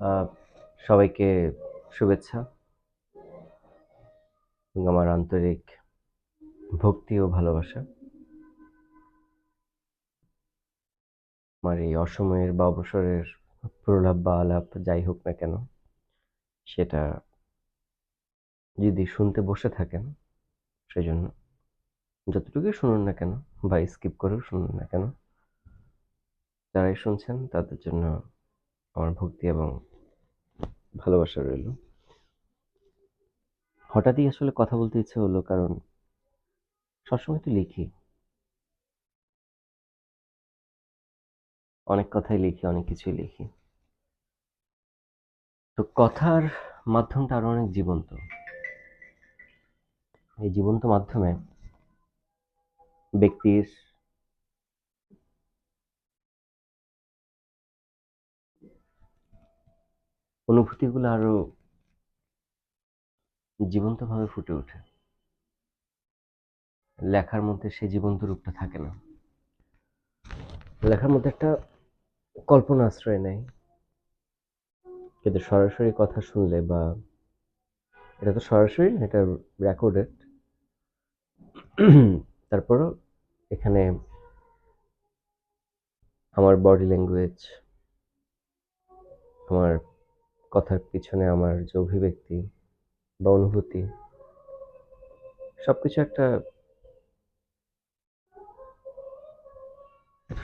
আহ, সবাইকে শুভেচ্ছা এবং আমার আন্তরিক ভক্তি ও ভালোবাসা। আমার এই অসময়ের বা অবসরের প্রলাপ বা আলাপ যাই হোক না কেন, সেটা যদি শুনতে বসে থাকেন, সেজন্য যতটুকুই শুনুন না কেন বা স্কিপ করেও শুনুন না কেন, যারাই শুনছেন তাদের জন্য আমার ভক্তি এবং ভালোবাসা রইল। হঠাৎই আসলে কথা বলতে ইচ্ছে হলো, কারণ সবসময় তো লিখি, অনেক কথাই লিখি, অনেক কিছুই লিখি। তো কথার মাধ্যমটা আরো অনেক জীবন্ত। এই জীবন্ত মাধ্যমে ব্যক্তির অনুভূতিগুলো আরো জীবন্তভাবে ফুটে ওঠে। লেখার মধ্যে সেই জীবন্ত রূপটা থাকে না। লেখার মধ্যে একটা কল্পনা আশ্রয় নেয়, কিন্তু সরাসরি কথা শুনলে বা এটা তো সরাসরি না, এটা রেকর্ডেড। তারপরও এখানে আমার বডি ল্যাঙ্গুয়েজ, আমার কথার পিছনে আমার যে অভিব্যক্তি বা অনুভূতি, সবকিছু একটা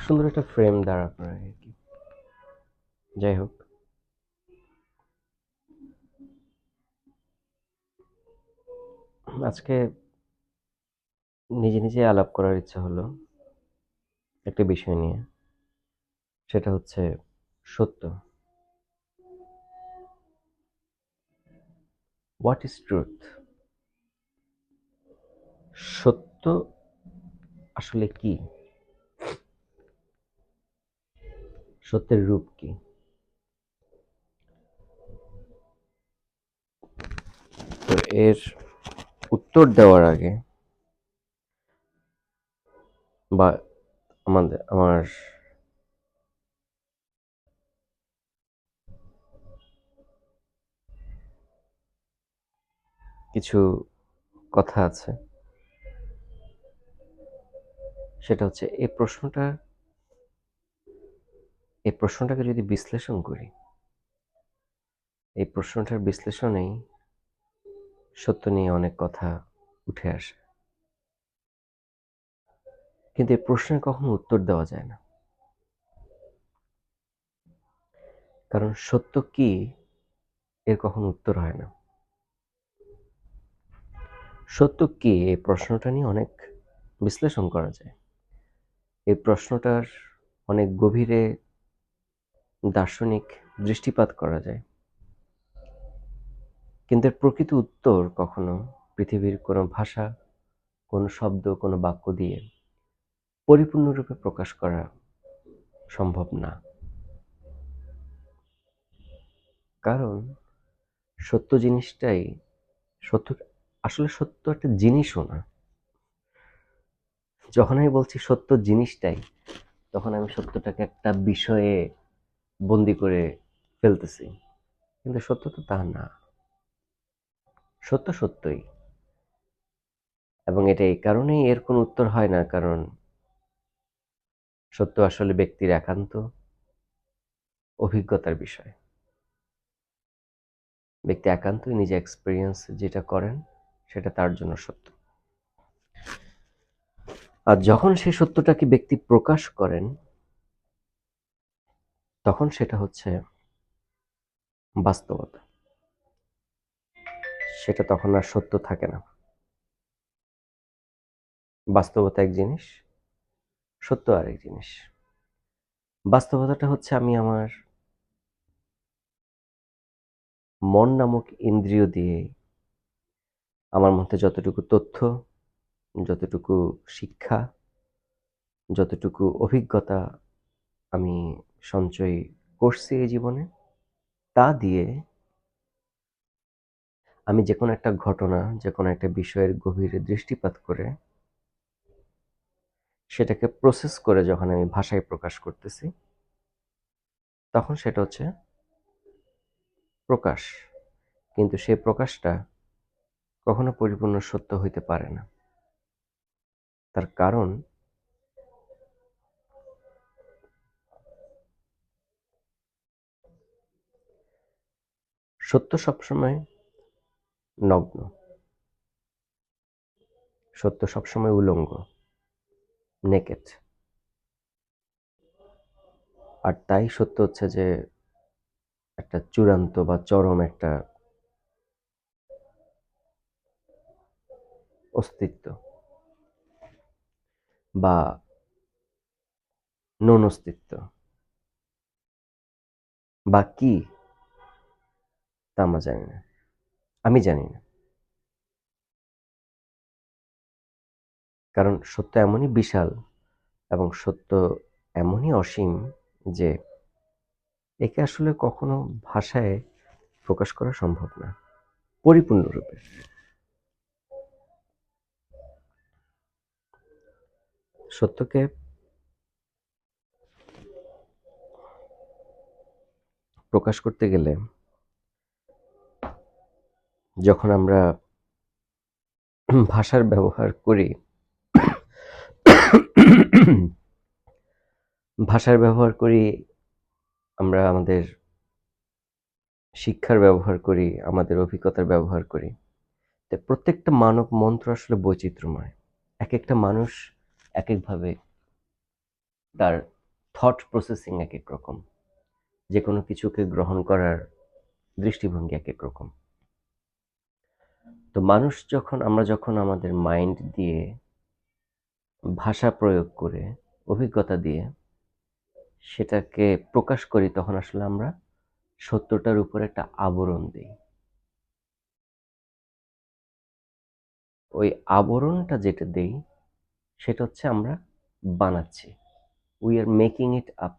সুন্দর একটা ফ্রেম দাঁড়া করায় আর কি। যাই হোক, আজকে নিজে নিজে আলাপ করার ইচ্ছা হলো একটা বিষয় নিয়ে। সেটা হচ্ছে সত্য। What is truth? সত্য আসলে কি? সত্যের রূপ কি? তো এর উত্তর দেওয়ার আগে বা আমার কিছু কথা আছে। সেটা হচ্ছে এই প্রশ্নটাকে যদি বিশ্লেষণ করি, এই প্রশ্নটার বিশ্লেষণেই সত্য নিয়ে অনেক কথা উঠে আসে। কিন্তু এই প্রশ্নের কখনো উত্তর দেওয়া যায় না। কারণ সত্য কি, এর কখনো উত্তর হয় না। সত্য কি, এই প্রশ্নটা নিয়ে অনেক বিশ্লেষণ করা যায়। এই প্রশ্নটার অনেক গভীরে দার্শনিক দৃষ্টিপাত করা যায়। কিন্তু এর প্রকৃত উত্তর কখনো পৃথিবীর কোনো ভাষা, কোনো শব্দ, কোনো বাক্য দিয়ে পরিপূর্ণরূপে প্রকাশ করা সম্ভব না। কারণ সত্য জিনিসটাই সত্য আসলে সত্য একটা জিনিসও না। যখন আমি বলছি সত্য জিনিসটাই, তখন আমি সত্যটাকে একটা বিষয়ে বন্দি করে ফেলতেছি। কিন্তু সত্য তো তা না। সত্য সত্যই। এবং এটা এই কারণেই এর কোনো উত্তর হয় না, কারণ সত্য আসলে ব্যক্তির একান্ত অভিজ্ঞতার বিষয়। ব্যক্তি একান্তই নিজে এক্সপেরিয়েন্স যেটা করেন, সেটা তার জন্য সত্য। আর যখন সেই সত্যটাকে ব্যক্তি প্রকাশ করেন, তখন সেটা হচ্ছে বাস্তবতা। সেটা তখন আর সত্য থাকে না। বাস্তবতা এক জিনিস, সত্য আরেক জিনিস। বাস্তবতাটা হচ্ছে আমি আমার মন নামক ইন্দ্রিয় দিয়ে আমার মধ্যে যতটুকু তথ্য, যতটুকু শিক্ষা, যতটুকু অভিজ্ঞতা আমি সঞ্চয় করছি এই জীবনে, তা দিয়ে আমি যেকোনো একটা ঘটনা, যেকোনো একটা বিষয়ের গভীরে দৃষ্টিপাত করে সেটাকে প্রসেস করে যখন আমি ভাষায় প্রকাশ করতেছি, তখন সেটা হচ্ছে প্রকাশ, কিন্তু সেই প্রকাশটা কখনো পরিপূর্ণ সত্য হইতে পারে না। তার কারণ সত্য সবসময় নগ্ন, সত্য সবসময় উলঙ্গ, নেকেড। আর তাই সত্য হচ্ছে যে একটা চূড়ান্ত বা চরম একটা অস্তিত্ব বা নন অস্তিত্ব বা কি তা আমরা জানি না, আমি জানি না। কারণ সত্য এমনই বিশাল এবং সত্য এমনই অসীম যে একে আসলে কখনো ভাষায় প্রকাশ করা সম্ভব না পরিপূর্ণরূপে। সত্যকে প্রকাশ করতে গেলে যখন আমরা ভাষার ব্যবহার করি, ভাষার ব্যবহার করি, আমরা আমাদের শিক্ষার ব্যবহার করি, আমাদের অভিজ্ঞতার ব্যবহার করি। তো প্রত্যেকটা মানব মন্ত্র আসলে বৈচিত্র্যময়। একেকটা মানুষ একেকভাবে তার থট প্রসেসিং একেক রকম। যেকোনো কিছুকে গ্রহণ করার দৃষ্টিভঙ্গি একেক রকম। তো আমরা যখন আমাদের মাইন্ড দিয়ে, ভাষা প্রয়োগ করে, অভিজ্ঞতা দিয়ে সেটাকে প্রকাশ করি, তখন আসলে আমরা সত্যটার উপর একটা আবরণ দিই। ওই আবরণটা যেটা দেই সেটা হচ্ছে আমরা বানাচ্ছি। We are making it up,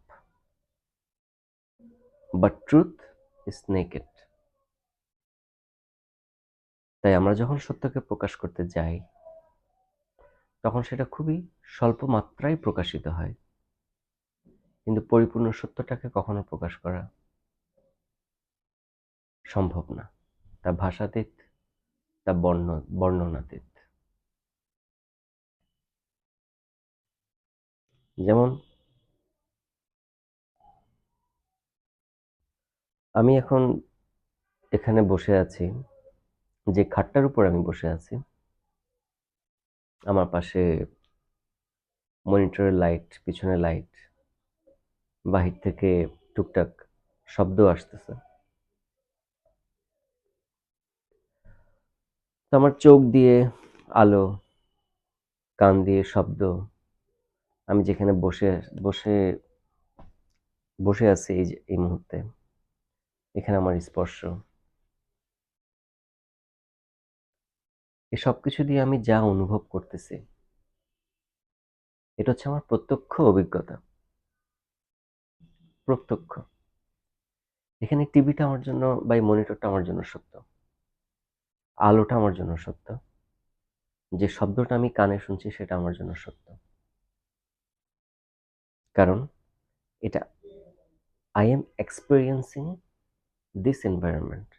but truth is naked. তাই আমরা যখন সত্যকে প্রকাশ করতে যাই তখন সেটা খুবই স্বল্প মাত্রায় প্রকাশিত হয়, কিন্তু পরিপূর্ণ সত্যটাকে কখনো প্রকাশ করা সম্ভব না। তা ভাষাতীত, তা বর্ণনাতীত। যেমন আমি এখন এখানে বসে আছি, যে খাটটার উপর আমি বসে আছি, আমার পাশে মনিটরের লাইট, পিছনে লাইট, বাহির থেকে টুকটাক শব্দ আসতেছে। তো আমার চোখ দিয়ে আলো, কান দিয়ে শব্দ, আমি যেখানে বসে বসে আছি এই মুহূর্তে, এখানে আমার স্পর্শ, এই সবকিছু দিয়ে আমি যা অনুভব করতেছি এটা হচ্ছে আমার প্রত্যক্ষ অভিজ্ঞতা। প্রত্যক্ষ। এখানে টিভিটা আমার জন্য বা এই মনিটরটা আমার জন্য সত্য, আলোটা আমার জন্য সত্য, যে শব্দটা আমি কানে শুনছি সেটা আমার জন্য সত্য। কারণ এটা I am experiencing this environment.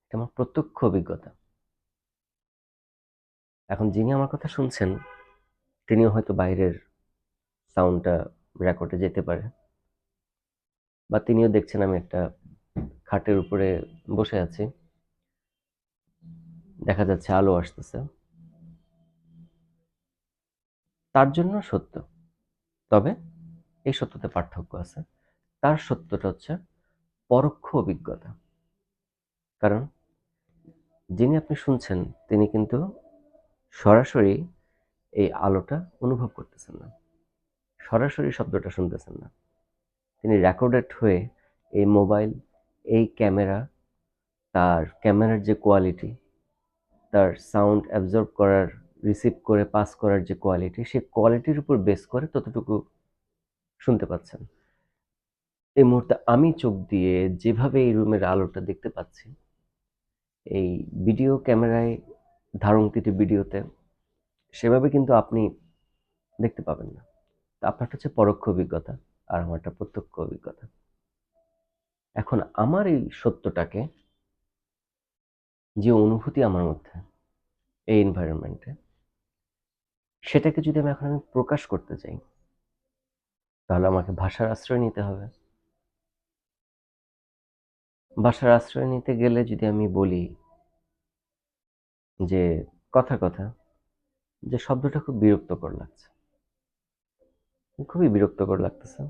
এটা আমার প্রত্যক্ষ অভিজ্ঞতা। এখন যিনি আমার কথা শুনছেন তিনিও হয়তো বাইরের সাউন্ডটা রেকর্ডে যেতে পারে, বা তিনিও দেখছেন আমি একটা খাটের উপরে বসে আছি, দেখা যাচ্ছে আলো আসতেছে, তার জন্য সত্য। তবে এই সত্যতে পার্থক্য আছে। তার সত্যটা হচ্ছে পরোক্ষ অভিজ্ঞতা। কারণ যিনি আপনি শুনছেন তিনি কিন্তু সরাসরি এই আলোটা অনুভব করতেছেন না, সরাসরি শব্দটা শুনতেছেন না। তিনি রেকর্ডেড হয়ে এই মোবাইল, এই ক্যামেরা, তার ক্যামেরার যে কোয়ালিটি, তার সাউন্ড অ্যাবজর্ব করার, রিসিভ করে পাস করার যে কোয়ালিটি, সেই কোয়ালিটির উপর বেস করে ততটুকু শুনতে পাচ্ছেন। এই মুহূর্তে আমি চোখ দিয়ে যেভাবে এই রুমের আলোটা দেখতে পাচ্ছি, এই ভিডিও ক্যামেরায় ধারণকৃত ভিডিওতে সেভাবে কিন্তু আপনি দেখতে পাবেন না। তা আপনারটা হচ্ছে পরোক্ষ অভিজ্ঞতা। আর আমারটা প্রত্যক্ষ অভিজ্ঞতা। এখন আমার এই সত্যটাকে, যে অনুভূতি আমার মধ্যে এই এনভায়রনমেন্টে, সেটাকে যদি আমি প্রকাশ করতে চাই, তাহলে আমাকে ভাষার আশ্রয় নিতে হবে। ভাষার আশ্রয় নিতে গেলে যদি আমি বলি যে কথা কথা যে শব্দটা খুব বিরক্তকর লাগছে, খুবই বিরক্তকর লাগতেছে,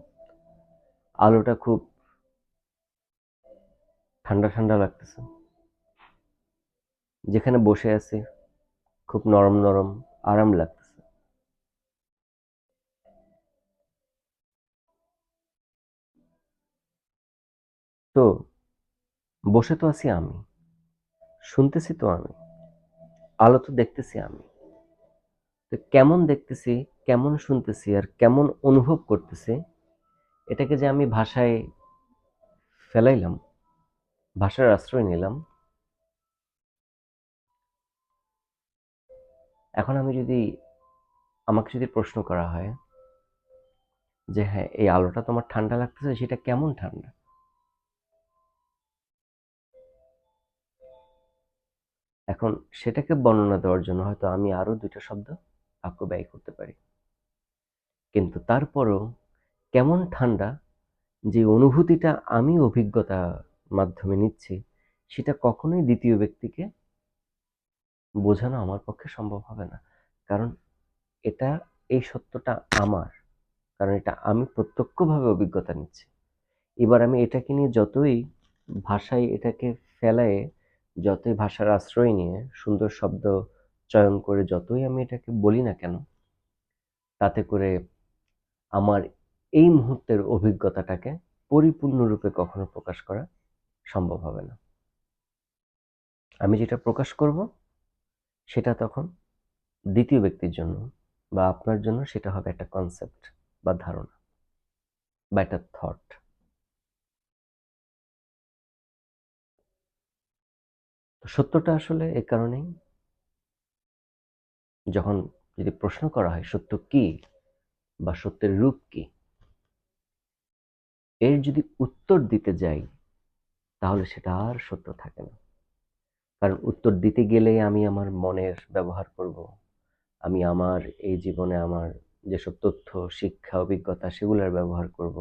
আলোটা খুব ঠান্ডা ঠান্ডা লাগতেছে, যেখানে বসে আছি খুব নরম নরম আরাম লাগতেছে, তো বসে তো আছি আমি, শুনতেছি তো আমি, আলো তো দেখতেছি আমি, তো কেমন দেখতেছি, কেমন শুনতেছি আর কেমন অনুভব করতেছি, এটাকে যে আমি ভাষায় ফেলাইলাম, ভাষার আশ্রয় নিলাম। এখন আমাকে যদি প্রশ্ন করা হয় যে হ্যাঁ, এই আলোটা তোমার ঠান্ডা লাগতেছে, সেটা কেমন ঠান্ডা, এখন সেটাকে বর্ণনা দেওয়ার জন্য হয়তো আমি আরো দুইটা শব্দ বাক্য ব্যয় করতে পারি, কিন্তু তারপরও কেমন ঠান্ডা, যে অনুভূতিটা আমি অভিজ্ঞতা মাধ্যমে নিচ্ছি, সেটা কখনোই দ্বিতীয় ব্যক্তিকে বোঝানো আমার পক্ষে সম্ভব হবে না। কারণ এটা, এই সত্যটা আমার, কারণ এটা আমি প্রত্যক্ষভাবে অভিজ্ঞতা নিচ্ছি। এবার আমি এটাকে নিয়ে যতই ভাষায় এটাকে ফেলায়ে, যতই ভাষার আশ্রয় নিয়ে সুন্দর শব্দ চয়ন করে যতই আমি এটাকে বলি না কেন, তাতে করে আমার এই মুহূর্তের অভিজ্ঞতাটাকে পরিপূর্ণরূপে কখনো প্রকাশ করা সম্ভব হবে না। আমি যেটা প্রকাশ করব, সেটা তখন দ্বিতীয় ব্যক্তির জন্য বা আপনার জন্য সেটা হবে একটা কনসেপ্ট বা ধারণা বা একটা থট। তো সত্যটা আসলে এ কারণেই, যখন যদি প্রশ্ন করা হয় সত্য কি বা সত্যের রূপ কি, এর যদি উত্তর দিতে যাই, তাহলে সেটা আর সত্য থাকে না। কারণ উত্তর দিতে গেলেই আমি আমার মনের ব্যবহার করব, আমি আমার এই জীবনে আমার যেসব তথ্য, শিক্ষা, অভিজ্ঞতা সেগুলোর ব্যবহার করব,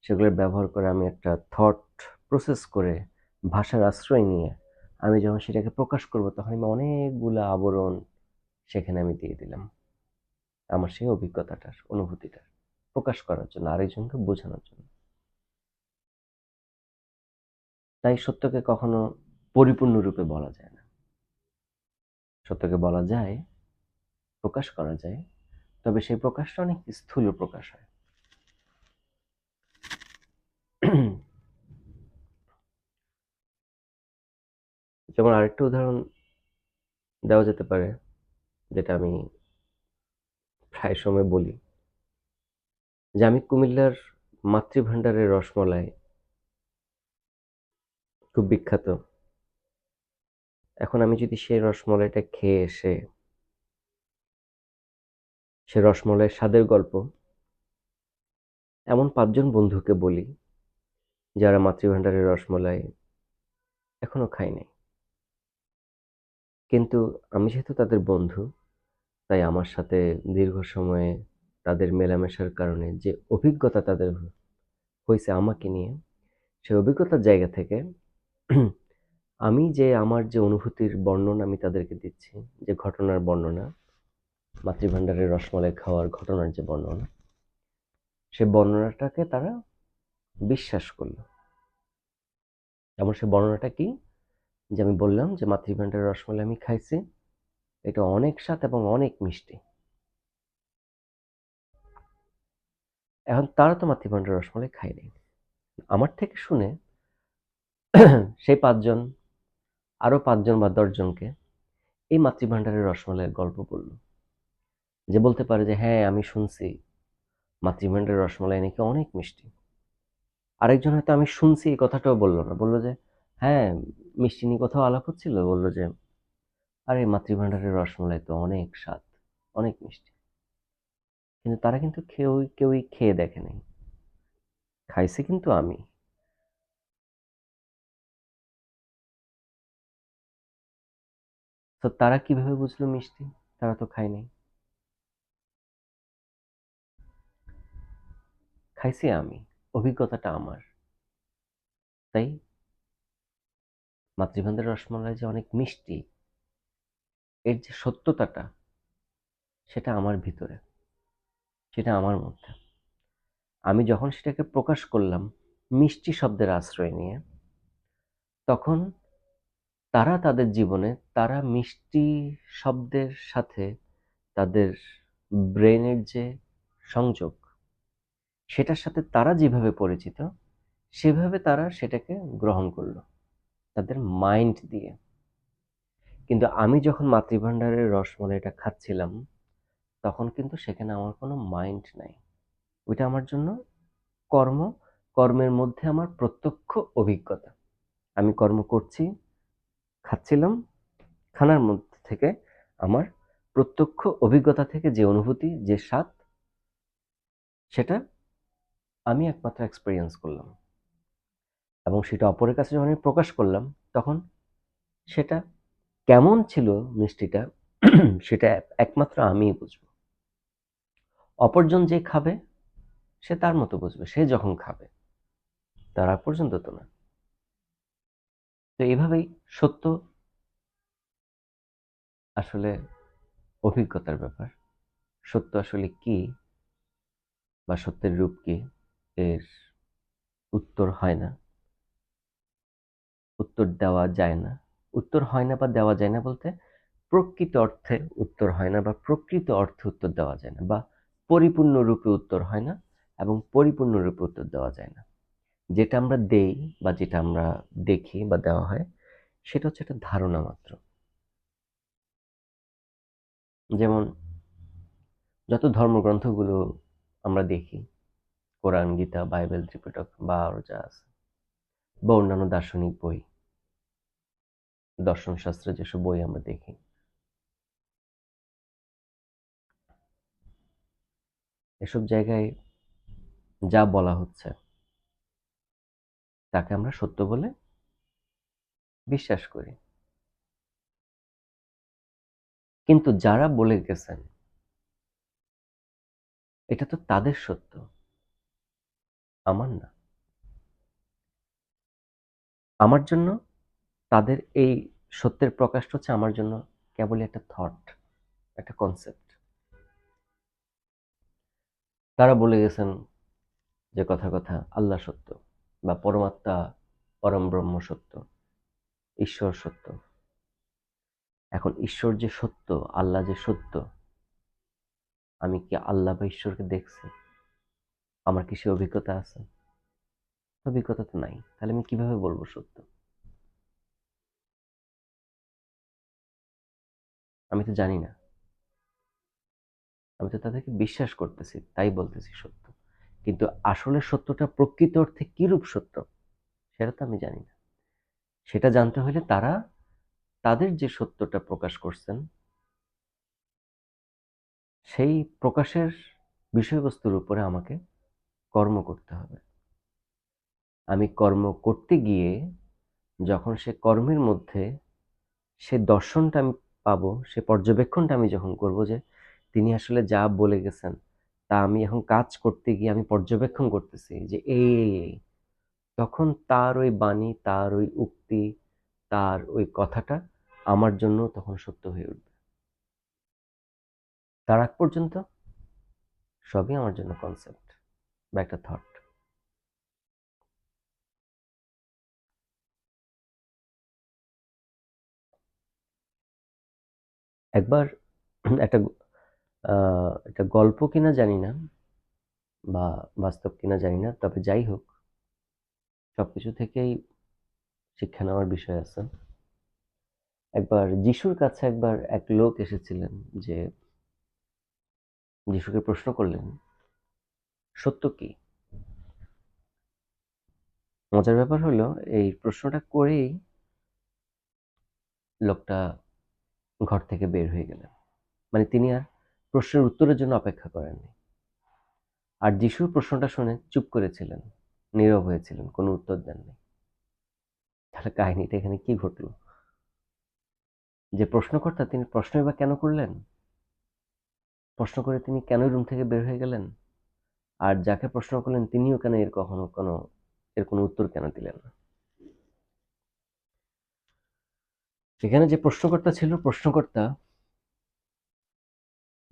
সেগুলোর ব্যবহার করে আমি একটা থট প্রসেস করে ভাষার আশ্রয় নিয়ে আমি যখন সেটাকে প্রকাশ করব, তখন আমি অনেকগুলা আবরণ সেখানে আমি দিয়ে দিলাম আমার সেই অভিজ্ঞতাটার, অনুভূতিটার প্রকাশ করার জন্য, আরেকজনকে বোঝানোর জন্য। তাই সত্যকে কখনো পরিপূর্ণরূপে বলা যায় না। সত্যকে বলা যায়, প্রকাশ করা যায়, তবে সেই প্রকাশটা অনেক স্থূল প্রকাশ হয়। যেমন আরেকটা উদাহরণ দেওয়া যেতে পারে, যেটা আমি প্রায় সময় বলি, যে আমি কুমিল্লার মাতৃভান্ডারের রসমলাই খুব বিখ্যাত। এখন আমি যদি সেই রসমলাইটা খেয়ে এসে সে রসমলাইয়ের স্বাদের গল্প এমন 5 জন বন্ধুকে বলি, যারা মাতৃভান্ডারের রসমলাই এখনো খায় নাই, কিন্তু আমি যেহেতু তাদের বন্ধু, তাই আমার সাথে দীর্ঘ সময়ে তাদের মেলামেশার কারণে যে অভিজ্ঞতা তাদের হয়েছে আমাকে নিয়ে, সেই অভিজ্ঞতার জায়গা থেকে আমি যে আমার যে অনুভূতির বর্ণনা আমি তাদেরকে দিচ্ছি, যে ঘটনার বর্ণনা, মাতৃভান্ডারের রসমালাই খাওয়ার ঘটনার যে বর্ণনা, সে বর্ণনাটাকে তারা বিশ্বাস করলো। যেমন সে বর্ণনাটা কি, যে আমি বললাম যে মাতৃভান্ডারের রসমালাই আমি খাইছি, এটা অনেক স্বাদ এবং অনেক মিষ্টি। এখন তারা তো মাতৃভান্ডারের রসমালাই খায়নি, আমার থেকে শুনে সেই 5 জন আরো 5 জন বা 10 জনকে এই মাতৃভান্ডারের রসমালাইয়ের গল্প বলল, যে বলতে পারে যে হ্যাঁ, আমি শুনছি মাতৃভান্ডারের রসমালাই নাকি অনেক মিষ্টি। আরেকজন হয়তো আমি শুনছি এই কথাটাও বললো না, বললো যে হ্যাঁ, মিষ্টি নিয়ে কোথাও আলাপ হচ্ছিল, বললো যে আরে মাতৃভান্ডারের রসমালাই তো অনেক স্বাদ, অনেক মিষ্টি। কিন্তু তারা কিন্তু কেউই খেয়ে দেখে নাই। খাইছি কিন্তু আমি। তো তারা কিভাবে বুঝলো মিষ্টি? তারা তো খায় নাই। খাইছি আমি। অভিজ্ঞতাটা আমার। তাই মাতৃভান্ডারের রসমালাই যে অনেক মিষ্টি, এর যে সত্যতাটা, সেটা আমার ভিতরে, সেটা আমার মধ্যে। আমি যখন সেটাকে প্রকাশ করলাম মিষ্টি শব্দের আশ্রয় নিয়ে, তখন তারা তাদের জীবনে তারা মিষ্টি শব্দের সাথে তাদের ব্রেনের যে সংযোগ, সেটার সাথে তারা যেভাবে পরিচিত, সেভাবে তারা সেটাকে গ্রহণ করলো তাদের মাইন্ড দিয়ে। কিন্তু আমি যখন মাতৃভান্ডারের রসমালাইটা খাচ্ছিলাম, তখন কিন্তু সেখানে আমার কোনো মাইন্ড নাই। ওইটা আমার জন্য কর্ম, কর্মের মধ্যে আমার প্রত্যক্ষ অভিজ্ঞতা। আমি কর্ম করছি, খাচ্ছিলাম, খানার মধ্যে থেকে আমার প্রত্যক্ষ অভিজ্ঞতা থেকে যে অনুভূতি, যে স্বাদ, সেটা আমি একমাত্র এক্সপেরিয়েন্স করলাম। এবং সেটা অপরের কাছে যখন আমি প্রকাশ করলাম, তখন সেটা কেমন ছিল মিষ্টিটা, সেটা একমাত্র আমিই বুঝবো। অপরজন যে খাবে, সে তার মতো বুঝবে, সে যখন খাবে। তার আগ পর্যন্ত তো না। তো এভাবেই সত্য আসলে অভিজ্ঞতার ব্যাপার। সত্য আসলে কি বা সত্যের রূপ কি, এর উত্তর হয় না, উত্তর দেওয়া যায় না। উত্তর হয় না বা দেওয়া যায় না বলতে, প্রকৃত অর্থে উত্তর হয় না বা প্রকৃত অর্থে উত্তর দেওয়া যায় না, বা পরিপূর্ণ রূপে উত্তর হয় না এবং পরিপূর্ণ রূপে উত্তর দেওয়া যায় না। যেটা আমরা দেই বা যেটা আমরা দেখি বা দেওয়া হয়, সেটা হচ্ছে একটা ধারণা মাত্র। যেমন যত ধর্মগ্রন্থগুলো আমরা দেখি, কোরআন, গীতা, বাইবেল, ত্রিপিটক বা আরো যা আছে, বা অন্যান্য দার্শনিক বই, দর্শন শাস্ত্রের যেসব বই আমরা দেখি, এসব জায়গায় যা বলা হচ্ছে, তাকে আমরা সত্য বলে বিশ্বাস করি। কিন্তু যারা বলে গেছেন, এটা তো তাদের সত্য, আমার না। আমার জন্য তাদের এই সত্যের প্রকাশটা হচ্ছে আমার জন্য কেবলই একটা থট, একটা কনসেপ্ট। তারা বলে গেছেন যে কথা কথা আল্লাহ সত্য, বা পরমাত্মা, পরম ব্রহ্ম সত্য, ঈশ্বর সত্য। এখন ঈশ্বর যে সত্য, আল্লাহ যে সত্য, আমি কি আল্লাহ বা ঈশ্বরকে দেখছি? আমার কি সে অভিজ্ঞতা আছে? অভিজ্ঞতা তো নাই, তাহলে আমি কিভাবে বলবো সত্য? আমি তো জানি না। আমি তো তাদেরকে বিশ্বাস করতেছি, তাই বলতেছি সত্য। কিন্তু আসলে সত্যটা প্রকৃত অর্থে কিরূপ সত্য, সেটা তো আমি জানি না। সেটা জানতে হলে তারা তাদের যে সত্যটা প্রকাশ করছেন, সেই প্রকাশের বিষয়বস্তুর উপরে আমাকে কর্ম করতে হবে। আমি কর্ম করতে গিয়ে যখন সে কর্মের মধ্যে সে দর্শনটা আমি পাবো, সে পর্যবেক্ষণটা আমি যখন করব যে তিনি আসলে যা বলে গেছেন, তা আমি এখন কাজ করতে গিয়ে আমি পর্যবেক্ষণ করতেছি যে এই, তখন তার ওই বাণী, তার ওই উক্তি, তার ওই কথাটা আমার জন্য তখন সত্য হয়ে উঠবে। তার আগ পর্যন্ত সবই আমার জন্য কনসেপ্ট বা একটা থট। একবার একটা একটা গল্প কিনা জানি না বা বাস্তব কিনা জানি না, তবে যাই হোক, সবকিছু থেকেই শিক্ষা নেওয়ার বিষয় আছে। একবার যিশুর কাছে একবার এক লোক এসেছিলেন, যে যিশুকে প্রশ্ন করলেন, সত্য কি? মজার ব্যাপার হলো, এই প্রশ্নটা করেই লোকটা ঘর থেকে বের হয়ে গেলেন। মানে তিনি আর প্রশ্নের উত্তরের জন্য অপেক্ষা করেননি। আর যিশু প্রশ্নটা শুনে চুপ করেছিলেন। নীরব হয়েছিলেন, কোনো উত্তর দেননি। তাহলে কাহিনীটা এখানে কি ঘটলো? যে প্রশ্নকর্তা তিনি প্রশ্নই বা কেন করলেন? প্রশ্ন করে তিনি কেন রুম থেকে বের হয়ে গেলেন? আর যাকে প্রশ্ন করলেন তিনিও কেন এর কোনো উত্তর কেন দিলেন না? সেখানে যে প্রশ্নকর্তা ছিল, প্রশ্নকর্তা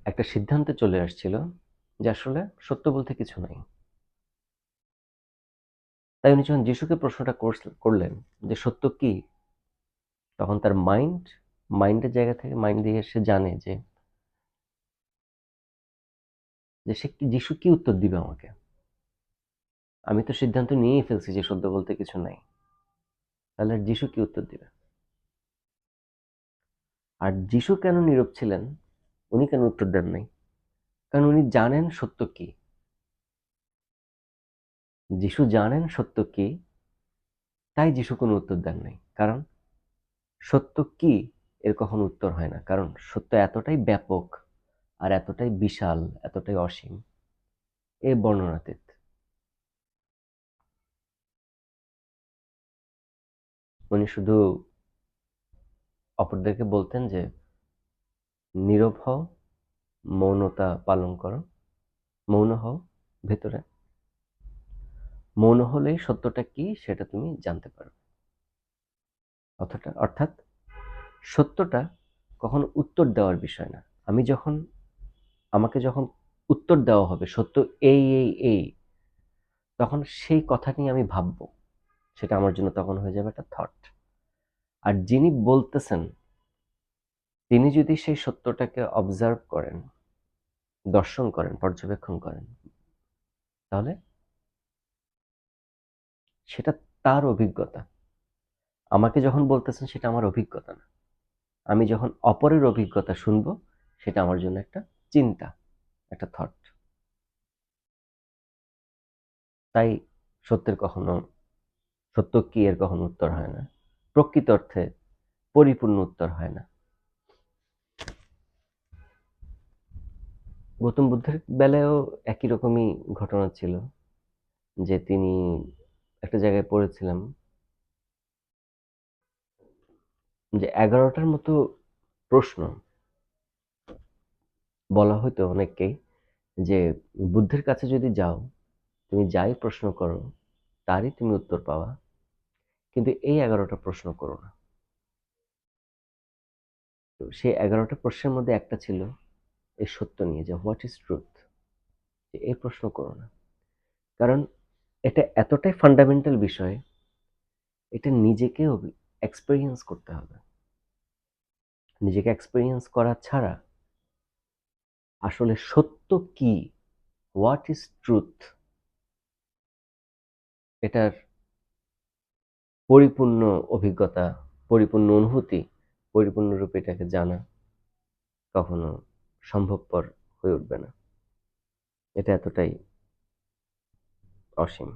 একটা সিদ্ধান্তে চলে আসছিল যে আসলে সত্য বলতে কিছু নাই। তাই উনি যখন যিশুকে প্রশ্নটা করলেন যে সত্য কি, তখন তার মাইন্ডের জায়গা থেকে মাইন্ড দিয়ে সে জানে যে যে যিশু কি উত্তর দিবে আমাকে। আমি তো সিদ্ধান্ত নিয়েই ফেলছি যে সত্য বলতে কিছু নাই, তাহলে আর যিশু কি উত্তর দিবে? আর যিশু কেন নীরব ছিলেন? উনি কেন উত্তর দেন নাই? কারণ উনি জানেন সত্য কি। যিশু জানেন সত্য কি, তাই যিশু কোনো উত্তর দেন নাই। কারণ সত্য কি এর কখনো উত্তর হয় না, কারণ সত্য এতটাই ব্যাপক আর এতটাই বিশাল, এতটাই অসীম, এ বর্ণনাতীত। উনি শুধু অপরদেরকে বলতেন যে নীরব হও, মৌনতা পালন করো, মৌন হও ভেতরে। মৌন হলেই সত্যটা কি সেটা তুমি জানতে পারবে। অর্থাৎ সত্যটা কখনো উত্তর দেওয়ার বিষয় না। আমাকে যখন উত্তর দেওয়া হবে সত্য এই, তখন সেই কথা নিয়ে আমি ভাববো। সেটা আমার জন্য তখন হয়ে যাবে একটা থট। আর যিনি বলতেছেন তিনি যদি সেই সত্যটাকে অবজার্ভ করেন, দর্শন করেন, পর্যবেক্ষণ করেন, তাহলে সেটা তার অভিজ্ঞতা। আমাকে যখন বলতেছেন সেটা আমার অভিজ্ঞতা না। আমি যখন অপরের অভিজ্ঞতা শুনবো, সেটা আমার জন্য একটা চিন্তা, একটা থট। তাই সত্যের কখনো সত্য কি এর কখনো উত্তর হয় না। প্রকৃত অর্থে পরিপূর্ণ উত্তর হয় না। গৌতম বুদ্ধের বেলায়ও একই রকমই ঘটনা ছিল, যে তিনি একটা জায়গায় পড়েছিলাম যে 11টার মতো প্রশ্ন বলা হতো অনেককেই, যে বুদ্ধের কাছে যদি যাও, তুমি যাই প্রশ্ন করো তারই তুমি উত্তর পাওয়া, কিন্তু এই 11টা প্রশ্ন করো না। তো সেই 11টা প্রশ্নের মধ্যে একটা ছিল এই সত্য নিয়ে, যে হোয়াট ইজ ট্রুথ। এই প্রশ্ন করো না, কারণ এটা এতটাই ফান্ডামেন্টাল বিষয়, এটা নিজেকেও এক্সপেরিয়েন্স করতে হবে। নিজেকে এক্সপেরিয়েন্স করা ছাড়া আসলে সত্য কি, হোয়াট ইজ ট্রুথ, এটার পরিপূর্ণ অভিজ্ঞতা, পরিপূর্ণ অনুভূতি, পরিপূর্ণরূপে এটাকে জানা কখনো সম্ভবপর হয়ে উঠবে না। এটা এতটাই অসীম।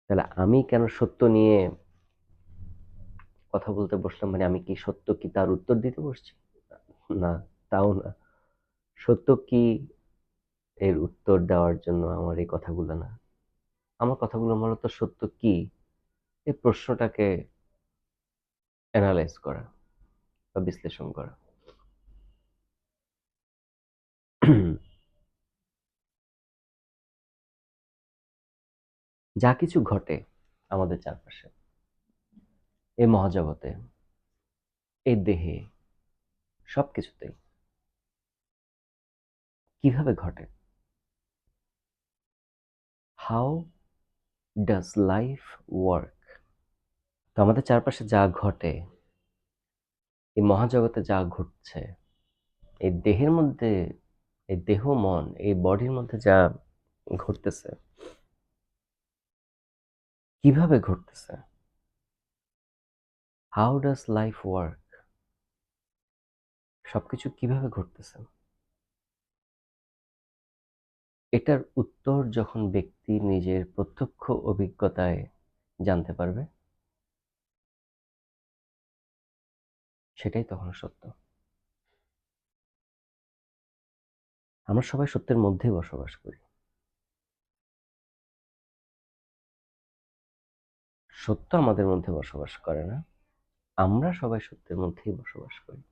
তাহলে আমি কেন সত্য নিয়ে কথা বলতে বসলাম? মানে আমি কি সত্য কি তার উত্তর দিতে বসছি? না, তাও না। সত্য কি এর উত্তর দেওয়ার জন্য আমার এই কথাগুলো না। আমার কথাগুলো মূলত সত্য কি এই প্রশ্নটাকে অ্যানালাইজ করা বা বিশ্লেষণ করা। যা কিছু ঘটে আমাদের চারপাশে, এই মহাজগতে, এই দেহে, সবকিছুতেই কিভাবে ঘটে? How does life work? তো আমাদের চারপাশে যা ঘটে, এই মহাজগতে যা ঘটছে, এই দেহের মধ্যে, এই দেহ মন, এই বডির মধ্যে যা ঘটতেছে, কিভাবে ঘটতেছে? How does life work? সবকিছু কিভাবে ঘটতেছে? এটার উত্তর যখন ব্যক্তি নিজের প্রত্যক্ষ অভিজ্ঞতায় জানতে পারবে, সেটাই তখন সত্য। আমরা সবাই সত্যের মধ্যেই বসবাস করি। সত্য আমাদের মধ্যে বসবাস করে না, আমরা সবাই সত্যের মধ্যেই বসবাস করি।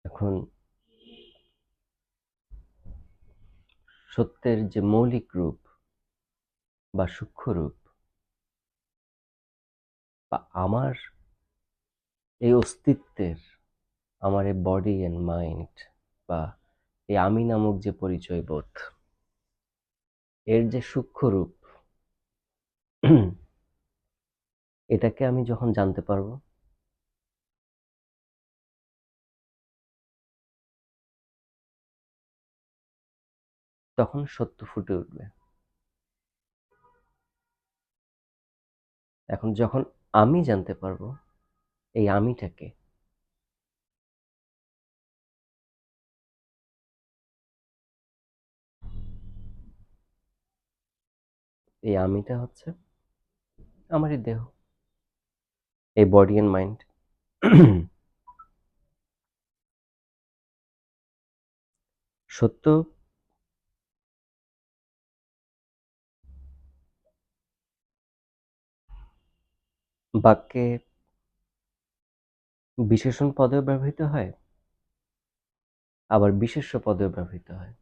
এখন সত্যের যে মৌলিক রূপ বা সূক্ষ্ম রূপ বা আমার এই অস্তিত্বের, আমার এই বডি অ্যান্ড মাইন্ড বা এই আমি নামক যে পরিচয় বোধ, এর যে সূক্ষ্ম রূপ, এটাকে আমি যখন জানতে পারবো, তখন সত্য ফুটে উঠবে। এখন যখন আমি জানতে পারবো এই আমিটাকে, এই আমিটা হচ্ছে আমারই দেহ, এই বডি অ্যান্ড মাইন্ড। সত্য বাক্যে বিশেষণ পদেও ব্যবহৃত হয়, আবার বিশেষ্য পদেও ব্যবহৃত হয়।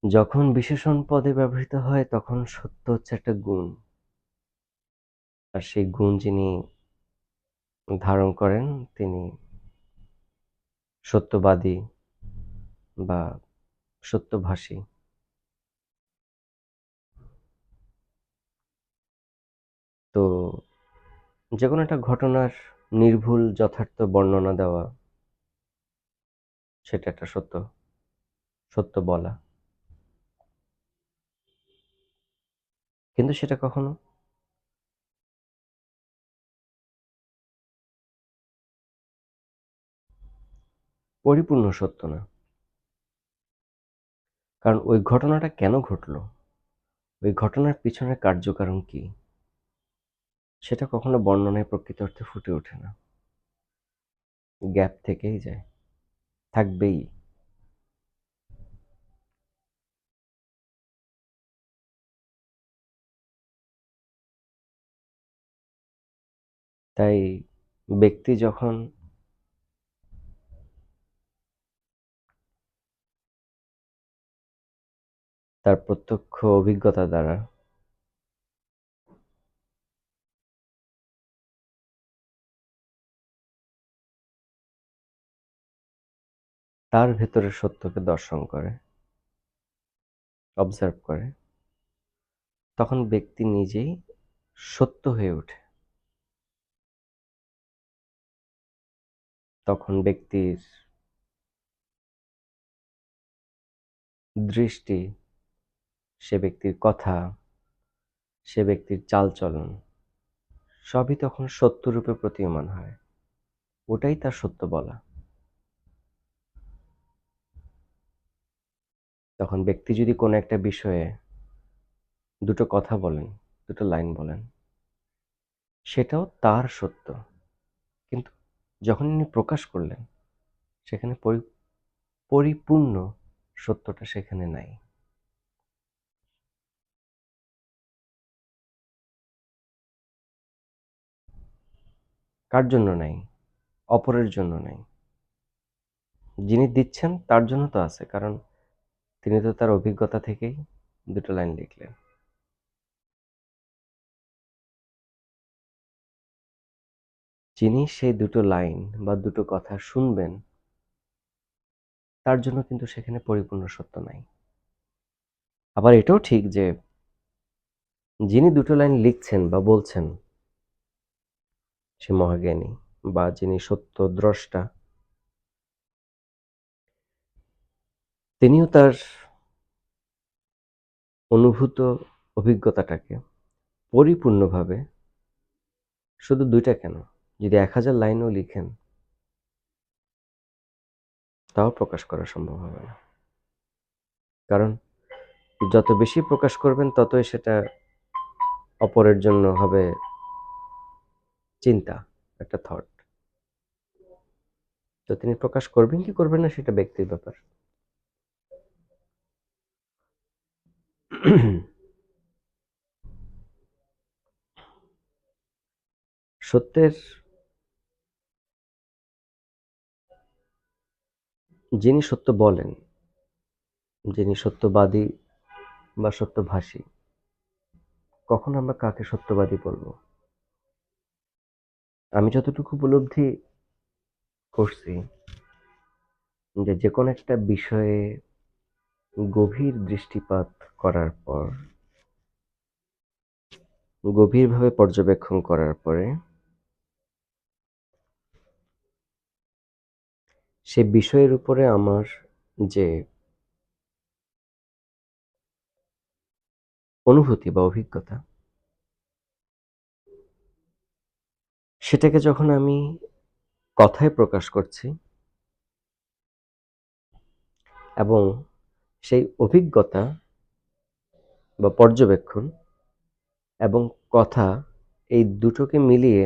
যখন বিশেষণ পদে ব্যবহৃত হয় তখন সত্য হচ্ছে একটা গুণ, আর সেই গুণ যিনি ধারণ করেন তিনি সত্যবাদী বা সত্যভাষী। তো যে কোনো একটা ঘটনার নির্ভুল যথার্থ বর্ণনা দেওয়া, সেটা একটা সত্য, সত্য বলা। কিন্তু সেটা কখনো পরিপূর্ণ সত্য না। কারণ ওই ঘটনাটা কেন ঘটলো, ওই ঘটনার পিছনের কার্যকারণ কি, সেটা কখনো বর্ণনায় প্রকৃত অর্থে ফুটে ওঠে না, গ্যাপ থেকেই যায়, থাকবেই। তাই ব্যক্তি যখন তার প্রত্যক্ষ অভিজ্ঞতা দ্বারা তার ভেতরের সত্যকে দর্শন করে, অবজার্ভ করে, তখন ব্যক্তি নিজেই সত্য হয়ে ওঠে। তখন ব্যক্তির দৃষ্টি, সে ব্যক্তির কথা, সে ব্যক্তির চালচলন সবই তখন সত্যরূপে প্রতীয়মান হয়। ওটাই তার সত্য বলা। তখন ব্যক্তি যদি কোনো একটা বিষয়ে দুটো কথা বলেন, দুটো লাইন বলেন, সেটাও তার সত্য। কিন্তু যখন ইনি প্রকাশ করলেন, সেখানে পরিপূর্ণ সত্যটা সেখানে নাই। কার জন্য নাই? অপরের জন্য নাই। যিনি দিচ্ছেন তার জন্য তো আছে, কারণ তিনি তো তার অভিজ্ঞতা থেকেই দুটো লাইন লিখলেন। যিনি সেই দুটো লাইন বা দুটো কথা শুনবেন, তার জন্য কিন্তু সেখানে পরিপূর্ণ সত্য নাই। আবার এটাও ঠিক যে যিনি দুটো লাইন লিখছেন বা বলছেন, সে মহাজ্ঞানী বা যিনি সত্য দ্রষ্টা, তিনিও তার অনুভূত অভিজ্ঞতাটাকে পরিপূর্ণভাবে, শুধু দুইটা কেন, যদি 1000 লাইনও লিখেন তাও প্রকাশ করা সম্ভব হবে না। কারণ যত বেশি প্রকাশ করবেন ততই সেটা অপরের জন্য হবে চিন্তা, একটা থট। তো তিনি প্রকাশ করবেন কি করবেন না সেটা ব্যক্তির ব্যাপার। সত্যের যিনি সত্য বলেন, যিনি সত্যবাদী বা সত্যভাষী, কখন আমরা কাকে সত্যবাদী বলবো? আমি যতটুকু উপলব্ধি করছি যে কোনো একটা বিষয়ে গভীর দৃষ্টিপাত করার পর, গভীরভাবে পর্যবেক্ষণ করার পরে সে বিষয়ের উপরে আমার যে অনুভূতি বা অভিজ্ঞতা, সেটাকে যখন আমি কথায় প্রকাশ করছি এবং সেই অভিজ্ঞতা বা পর্যবেক্ষণ এবং কথা, এই দুটোকে মিলিয়ে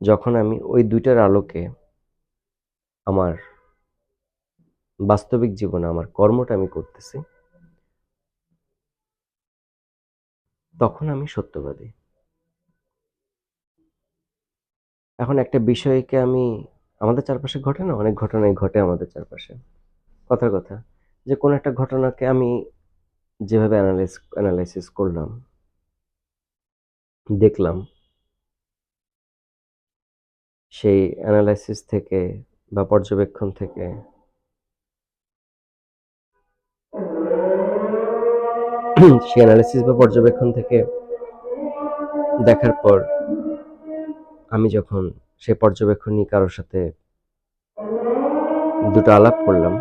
যখন আমি ওই দুইটার আলোকে আমার বাস্তবিক জীবনে আমার কর্মটা আমি করতেছি, তখন আমি সত্যবাদী। এখন একটা বিষয়কে আমি, আমাদের চারপাশে ঘটে না, অনেক ঘটনাই ঘটে আমাদের চারপাশে, কথার কথা, যে কোনো একটা ঘটনাকে আমি যেভাবে অ্যানালাইসিস করলাম, দেখলাম, সেই অ্যানালাইসিস থেকে বা পর্যবেক্ষণ থেকে সেই অ্যানালাইসিস বা পর্যবেক্ষণ থেকে দেখার পর আমি যখন সেই পর্যবেক্ষণ নিয়ে কারোর সাথে দুটো আলাপ করলাম,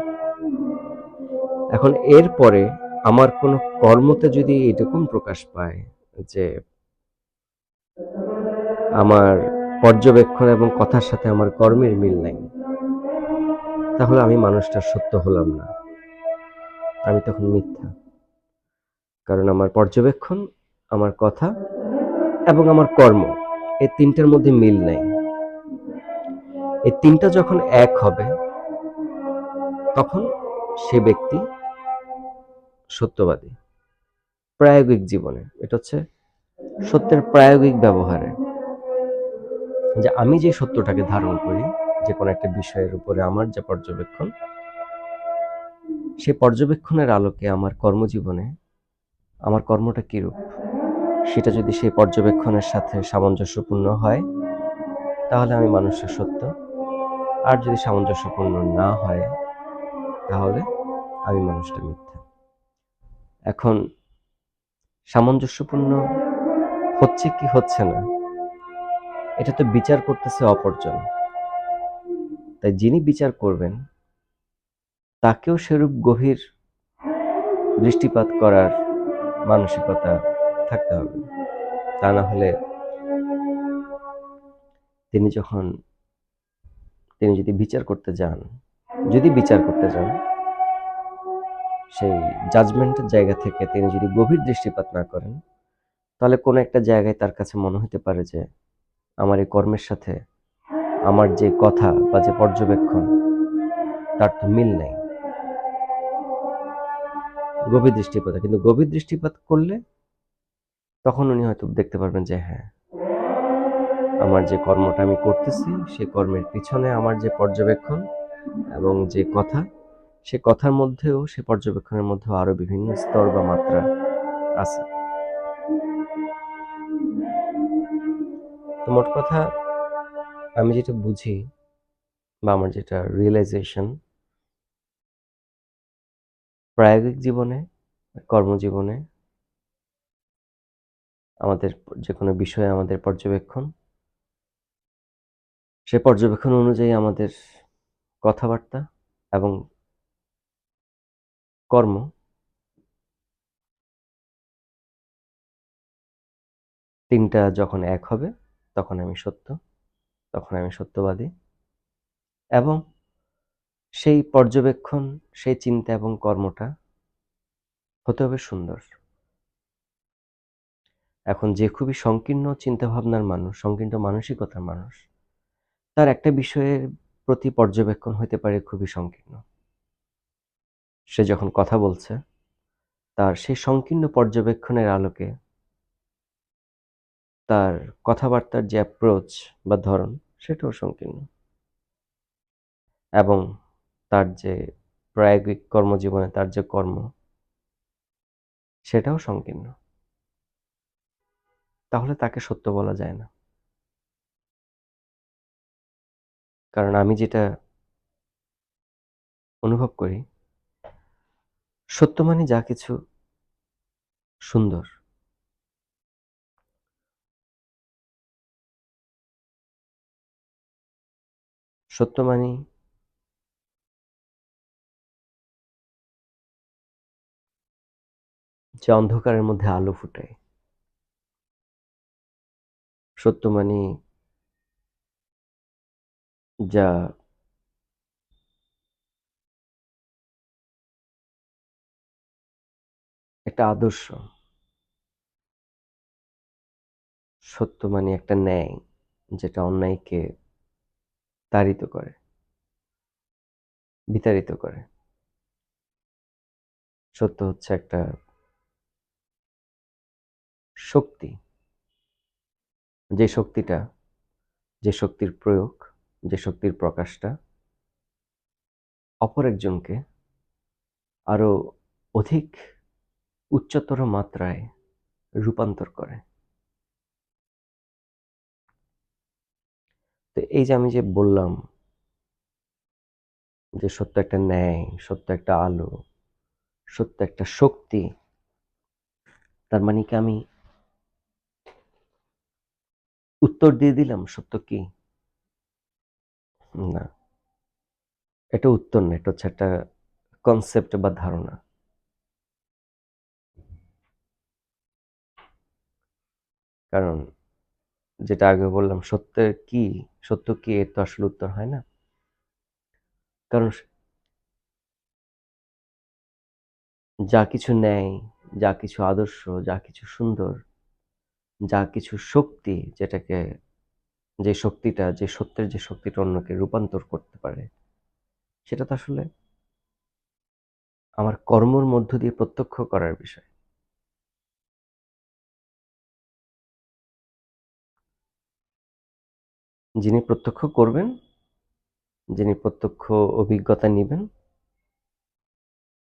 এখন এরপরে আমার কোনো কর্মতে যদি এরকম প্রকাশ পায় যে আমার পর্যবেক্ষণ এবং কথার সাথে আমার কর্মের মিল নাই, তাহলে আমি মানুষটার সত্য হলাম না, আমি তখন মিথ্যা। কারণ আমার পর্যবেক্ষণ, আমার কথা এবং আমার কর্ম, এই তিনটার মধ্যে মিল নাই। এই তিনটা যখন এক হবে, তখন সে ব্যক্তি সত্যবাদী। প্রায়োগিক জীবনে এটা হচ্ছে সত্যের প্রায়োগিক ব্যবহারে, যে আমি যে সত্যটাকে ধারণ করি, যে কোনো একটা বিষয়ের উপরে আমার যে পর্যবেক্ষণ, সেই পর্যবেক্ষণের আলোকে আমার কর্মজীবনে আমার কর্মটা কিরূপ, সেটা যদি সেই পর্যবেক্ষণের সাথে সামঞ্জস্যপূর্ণ হয়, তাহলে আমি মানুষের সত্য। আর যদি সামঞ্জস্যপূর্ণ না হয়, তাহলে আমি মানুষটা মিথ্যা। এখন সামঞ্জস্যপূর্ণ হচ্ছে কি হচ্ছে না, এটা তো বিচার করতেছে অপরজন। তাই যিনি বিচার করবেন, তাকেও সেরূপ গভীর দৃষ্টিপাত করার মানসিকতা থাকতে হবে। তা না হলে তিনি যদি বিচার করতে যান, সেই জাজমেন্টের জায়গা থেকে তিনি যদি গভীর দৃষ্টিপাত না করেন, তাহলে কোনো একটা জায়গায় তার কাছে মনে হতে পারে যে আমার এই কর্মের সাথে আমার যে কথা বা যে পর্যবেক্ষণ, তার তো মিল নাই। কিন্তু গভীর দৃষ্টিপাত করলে তখন উনি হয়তো দেখতে পারবেন যে হ্যাঁ, আমার যে কর্মটা আমি করতেছি, সেই কর্মের পিছনে আমার যে পর্যবেক্ষণ এবং যে কথা, সে কথার মধ্যেও, সে পর্যবেক্ষণের মধ্যেও আরো বিভিন্ন স্তর বা মাত্রা আছে। তো মোট কথা, আমি যেটা বুঝি বা আমার যেটা রিয়েলাইজেশন, প্রায়োগিক জীবনে, কর্মজীবনে আমাদের যে কোনো বিষয়ে আমাদের পর্যবেক্ষণ, সে পর্যবেক্ষণ অনুযায়ী আমাদের কথাবার্তা এবং কর্ম, তিনটা যখন এক হবে, তখন আমি সত্য, তখন আমি সত্যবাদী। এবং সেই পর্যবেক্ষণ, সেই চিন্তা এবং কর্মটা হতে হবে সুন্দর। এখন যে খুবই সংকীর্ণ চিন্তাভাবনার মানুষ, সংকীর্ণ মানসিকতার মানুষ, তার একটা বিষয়ের প্রতি পর্যবেক্ষণ হতে পারে খুবই সংকীর্ণ। সে যখন কথা বলছে, তার সেই সংকীর্ণ পর্যবেক্ষণের আলোকে তার কথাবার্তার যে অ্যাপ্রোচ বা ধরন সেটাও সংকীর্ণ এবং তার যে প্রায়োগিক কর্মজীবনে তার যে কর্ম সেটাও সংকীর্ণ। তাহলে তাকে সত্য বলা যায় না। কারণ আমি যেটা অনুভব করি, সত্য মানে যা কিছু সুন্দর, সত্য মানেই যে অন্ধকারের মধ্যে আলো ফুটায়, সত্য মানেই যা একটা আদর্শ, সত্য মানে একটা ন্যায় যেটা অন্যায়কে তাড়িত করে, বিতাড়িত করে। সত্য হচ্ছে একটা শক্তি, যে শক্তিটা, যে শক্তির প্রয়োগ, যে শক্তির প্রকাশটা অপর একজনকে আরো অধিক উচ্চতর মাত্রায় রূপান্তর করে। তো এই যে আমি যে বললাম যে সত্য একটা ন্যায়, সত্য একটা আলো, সত্য একটা শক্তি, তার মানে কি আমি উত্তর দিয়ে দিলাম সত্য কি? না, এটা উত্তর না, এটা হচ্ছে একটা কনসেপ্ট বা ধারণা। কারণ যেটা আগে বললাম সত্যের কি, সত্য কি এর তো আসলে উত্তর হয় না। কারণ যা কিছু ন্যায়, যা কিছু আদর্শ, যা কিছু সুন্দর, যা কিছু শক্তি যেটাকে, যে শক্তিটা, যে সত্যের যে শক্তিটা অন্যকে রূপান্তর করতে পারে, সেটা তো আসলে আমার কর্মর মধ্য দিয়ে প্রত্যক্ষ করার বিষয়। যিনি প্রত্যক্ষ করবেন, যিনি প্রত্যক্ষ অভিজ্ঞতা নিবেন,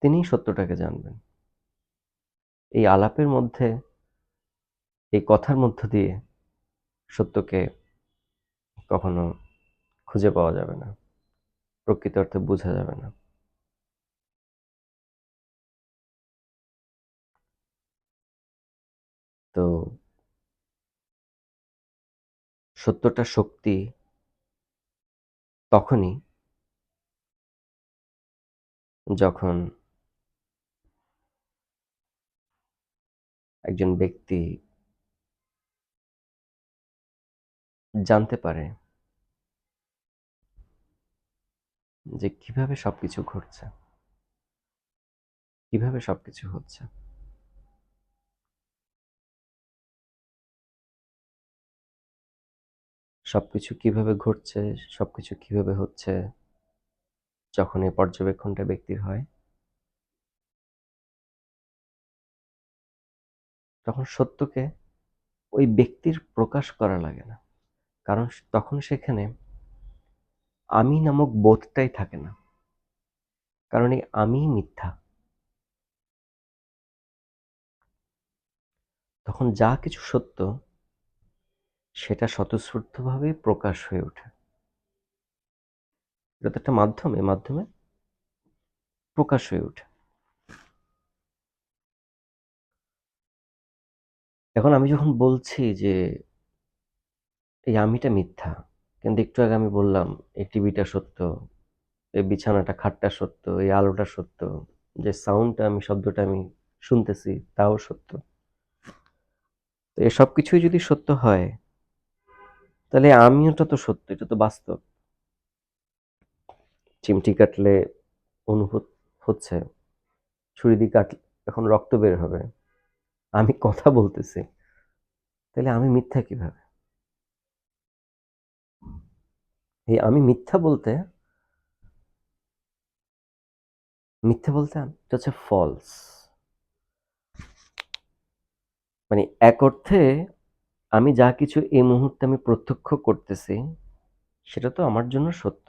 তিনিই সত্যটাকে জানবেন। এই আলাপের মধ্যে, এই কথার মধ্য দিয়ে সত্যকে কখনো খুঁজে পাওয়া যাবে না, প্রকৃত অর্থে বোঝা যাবে না। তো সত্যটা শক্তি তখনই যখন একজন ব্যক্তি জানতে পারে যে কিভাবে সবকিছু ঘটছে, কিভাবে সবকিছু হচ্ছে। সবকিছু কিভাবে ঘটছে, সবকিছু কিভাবে হচ্ছে, যখন এই পর্যবেক্ষণটা ব্যক্তির হয়, তখন সত্যকে ওই ব্যক্তির প্রকাশ করা লাগে না। কারণ তখন সেখানে আমি নামক বোধটাই থাকে না। কারণ এই আমিই মিথ্যা। তখন যা কিছু সত্য সেটা স্বতঃস্ফূর্তভাবেই প্রকাশ হয়ে ওঠে। এটা তো একটা মাধ্যম, এই মাধ্যমে প্রকাশ হয়ে ওঠে। এখন আমি যখন বলছি যে এই আমিটা মিথ্যা, কিন্তু একটু আগে আমি বললাম এই টিভিটা সত্য, এই বিছানাটা খাটটা সত্য, এই আলোটা সত্য, যে সাউন্ডটা আমি শব্দটা আমি শুনতেছি তাও সত্য। তো এই সব কিছুই যদি সত্য হয়, তাহলে আমিওটা তো সত্য, এটা তো বাস্তব। চিমটি কাটলে অনুভূত হচ্ছে, ছুরি দিয়ে কাটলে এখন রক্ত বের হবে, আমি কথা বলতেছি, তাহলে আমি মিথ্যা কিভাবে? এই আমি মিথ্যা বলতে, মিথ্যা বলতে এটা হচ্ছে ফলস। মানে এক অর্থে আমি যা কিছু এই মুহূর্তে আমি প্রত্যক্ষ করতেছি সেটা তো আমার জন্য সত্য।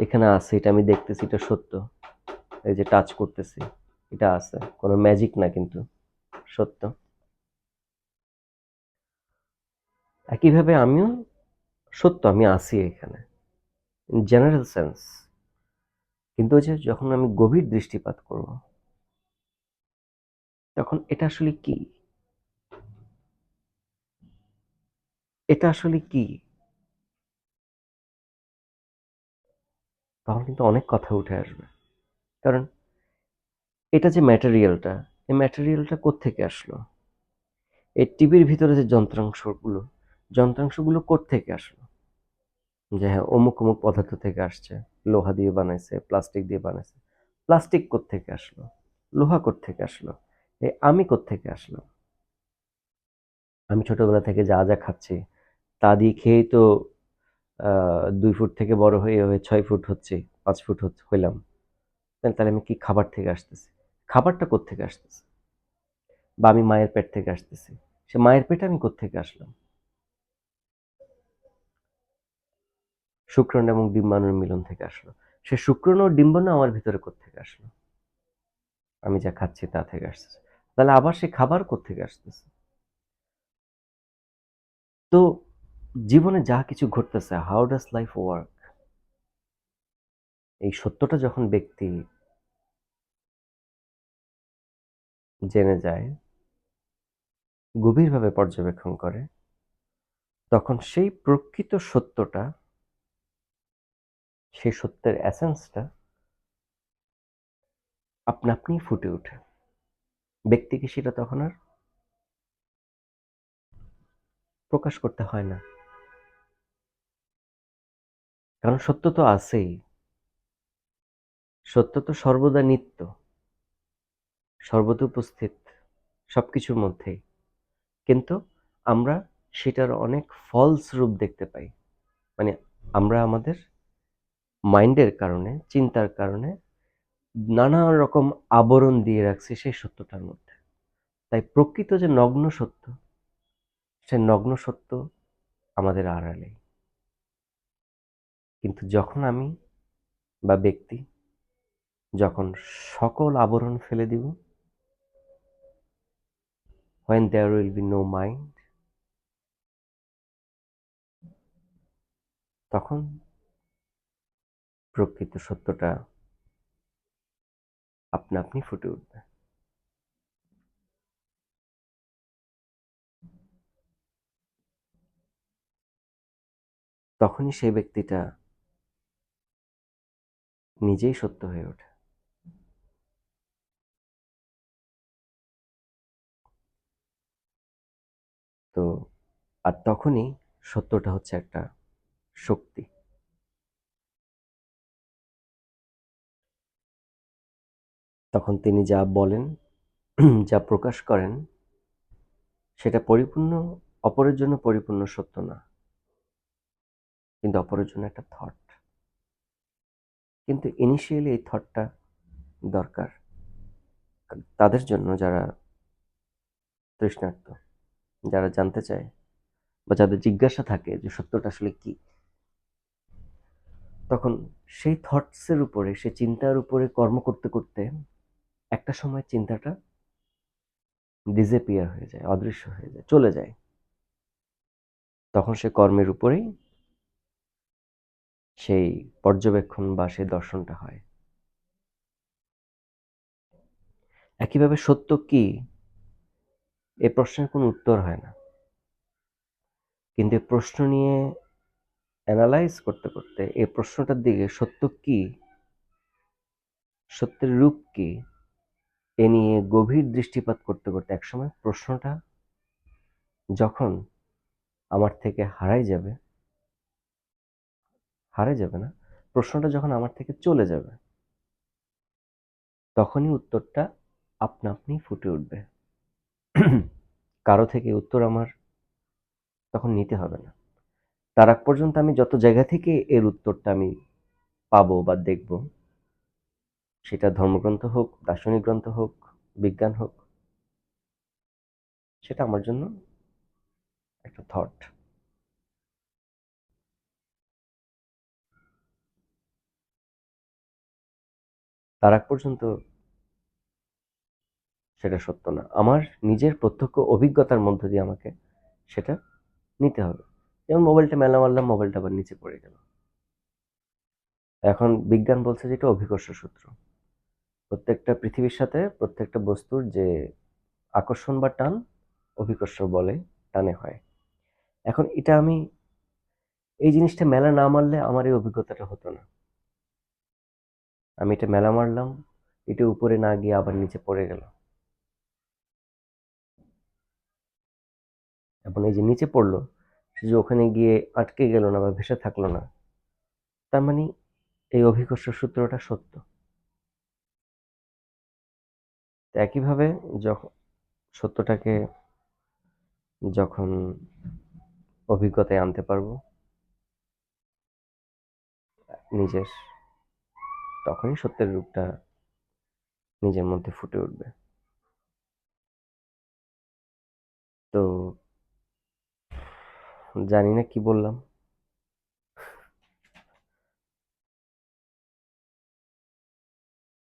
এখানে আছে, এটা আমি দেখতেছি, এটা সত্য। এই যে টাচ করতেছি, এটা আছে, কোনো ম্যাজিক না, কিন্তু সত্য। একইভাবে আমিও সত্য, আমি আছি এখানে, ইন জেনারেল সেন্স। কিন্তু ওই যে যখন আমি গভীর দৃষ্টিপাত করব, তখন এটা আসলে কি, এটা আসলে কি, তখন কিন্তু অনেক কথা উঠে আসবে। কারণ এটা যে ম্যাটেরিয়ালটা, এই ম্যাটেরিয়ালটা কোত্থেকে আসলো? এই টিভির ভিতরে যে যন্ত্রাংশগুলো কোত্থেকে আসলো? যে হ্যাঁ, অমুক অমুক পদার্থ থেকে আসছে, লোহা দিয়ে বানাইছে, প্লাস্টিক দিয়ে বানাইছে। প্লাস্টিক কোত্থেকে আসলো? লোহা কোত্থেকে আসলো? এই আমি কোত্থেকে আসলো? আমি ছোটবেলা থেকে যা যা খাচ্ছি তা দিয়ে খেয়েই তো 2 ফুট থেকে বড় হয়ে এভাবে 6 ফুট হচ্ছে, 5 ফুট হইলাম। তাহলে আমি কি খাবার থেকে আসতেছি? খাবারটা কোত্থেকে আসতেছে? বা আমি মায়ের পেট থেকে আসতেছি, সে মায়ের পেটে আমি কোত্থেকে আসলাম? শুক্রাণু এবং ডিম্বাণুর মিলন থেকে আসলো। সে শুক্রাণু ও ডিম্বাণু আমার ভিতরে কোত্থেকে আসলো? আমি যা খাচ্ছি তা থেকে আসতেছে। তাহলে আবার সে খাবার কোত্থেকে আসতেছে? তো জীবনে যা কিছু ঘটতেছে, হাউ ডাজ লাইফ ওয়ার্ক, এই সত্যটা যখন ব্যক্তি জেনে যায়, গভীরভাবে পর্যবেক্ষণ করে, তখন সেই প্রকৃত সত্যটা, সেই সত্যের এসেন্সটা আপনা আপনিই ফুটে ওঠে। ব্যক্তিকে সেটা তখন আর প্রকাশ করতে হয় না। কারণ সত্য তো আছেই। সত্য তো সর্বদা নিত্য, সর্বদা উপস্থিত, সবকিছুর মধ্যেই। কিন্তু আমরা সেটার অনেক ফলস রূপ দেখতে পাই। মানে আমরা আমাদের মাইন্ডের কারণে, চিন্তার কারণে নানা রকম আবরণ দিয়ে রাখছি সেই সত্যটার মধ্যে। তাই প্রকৃত যে নগ্ন সত্য, সে নগ্ন সত্য আমাদের আড়ালে। কিন্তু যখন আমি বা ব্যক্তি যখন সকল আবরণ ফেলে দিব, when there will be no mind, তখন প্রকৃত সত্যটা আপনা আপনি ফুটে উঠবে। তখনই সেই ব্যক্তিটা নিজেই সত্য হয়ে ওঠে। তো আর তখনই সত্যটা হচ্ছে একটা শক্তি। তখন তিনি যা বলেন, যা প্রকাশ করেন, সেটা পরিপূর্ণ, অপরের জন্য পরিপূর্ণ সত্য না, কিন্তু অপরের জন্য একটা থট। কিন্তু ইনিশিয়ালি এই থটটা দরকার তাদের জন্য যারা তৃষ্ণার্ত, যারা জানতে চায়, বা যাদের জিজ্ঞাসা থাকে যে সত্যটা আসলে কি। তখন সেই থটসের উপরে, সে চিন্তার উপরে কর্ম করতে করতে একটা সময় চিন্তাটা ডিসঅ্যাপিয়ার হয়ে যায়, অদৃশ্য হয়ে যায়, চলে যায়। তখন সে কর্মের উপরেই সেই পর্যবেক্ষণ বা সেই দর্শনটা হয়। একইভাবে সত্য কি, এ প্রশ্নের কোনো উত্তর হয় না। কিন্তু এই প্রশ্ন নিয়ে অ্যানালাইজ করতে করতে, এই প্রশ্নটার দিকে, সত্য কি, সত্যের রূপ কি, এ নিয়ে গভীর দৃষ্টিপাত করতে করতে একসময় প্রশ্নটা যখন আমার থেকে হারাই যাবে না, প্রশ্নটা যখন আমার থেকে চলে যাবে, তখনই উত্তরটা আপনা আপনি ফুটে উঠবে। কারো থেকে উত্তর আমার তখন নিতে হবে না। তার আগ পর্যন্ত আমি যত জায়গা থেকে এর উত্তরটা আমি পাবো বা দেখব, সেটা ধর্মগ্রন্থ হোক, দার্শনিক গ্রন্থ হোক, বিজ্ঞান হোক, সেটা আমার জন্য একটা থট। তার আগ পর্যন্ত সেটা সত্য না। আমার নিজের প্রত্যক্ষ অভিজ্ঞতার মধ্য দিয়ে আমাকে সেটা নিতে হবে। যেমন মোবাইলটা মেলা মারলাম, মোবাইলটা আবার নিচে পড়ে গেল। এখন বিজ্ঞান বলছে যে এটা অভিকর্ষ সূত্র। প্রত্যেকটা পৃথিবীর সাথে প্রত্যেকটা বস্তুর যে আকর্ষণ বা টান অভিকর্ষ বলে টানে হয়। এখন এটা এই জিনিসটা মেলা না মারলে আমার এই অভিজ্ঞতাটা হতো না। আমি এটা মেলা মারলাম, এটা উপরে না গিয়ে আবার নিচে পড়ে গেল। এবং এই যে নিচে পড়লো, সে যে ওখানে গিয়ে আটকে গেল না বা ভেসে থাকলো না, তার মানে এই অভিকর্ষ সূত্রটা সত্য। তো একইভাবে যখন সত্যটাকে যখন অভিজ্ঞতায় আনতে পারবো নিজের, তখনই সত্যের রূপটা নিজের মধ্যে ফুটে উঠবে। তো জানি না কি বললাম।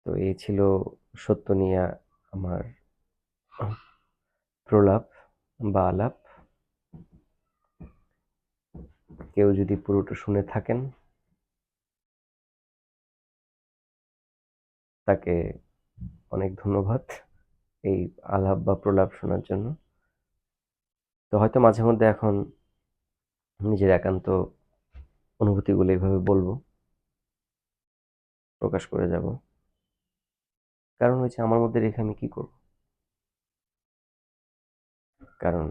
তো এই ছিল সত্য নিয়ে আমার প্রলাপ বা আলাপ। কেউ যদি পুরোটা শুনে থাকেন, তাকে অনেক ধন্যবাদ এই আলাপ বা প্রলাপ শোনার জন্য। তো হয়তো মাঝে মধ্যে এখন নিজের একান্ত অনুভূতিগুলো এইভাবে বলবো, প্রকাশ করে যাব। কারণ হচ্ছে আমার মধ্যে রেখে আমি কি করব? কারণ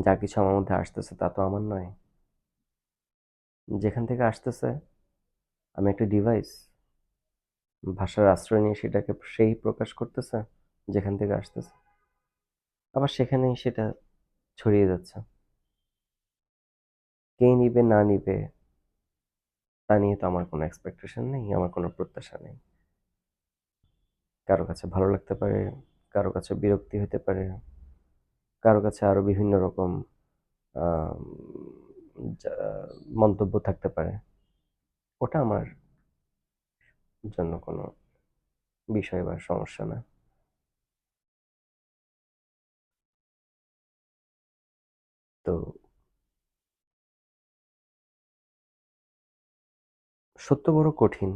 যা কিছু আমার মধ্যে আসতেছে তা তো আমার নয়। যেখান থেকে আসতেছে আমি একটা ডিভাইস, ভাষার আশ্রয় নিয়ে সেটাকে সেই প্রকাশ করতেছে যেখান থেকে আসতেছে, আবার সেখানেই সেটা ছড়িয়ে যাচ্ছে। কে নিবে না নিবে তা নিয়ে তো আমার কোনো এক্সপেকটেশন নেই, আমার কোনো প্রত্যাশা নেই। কারো কাছে ভালো লাগতে পারে, কারো কাছে বিরক্তি হতে পারে, কারো কাছে আরো বিভিন্ন রকম আম, মন্তব্য থাকতে পারে। ওটা আমার জন্য কোনো বিষয় বা সমস্যা না। তো সত্য বড় কঠিন।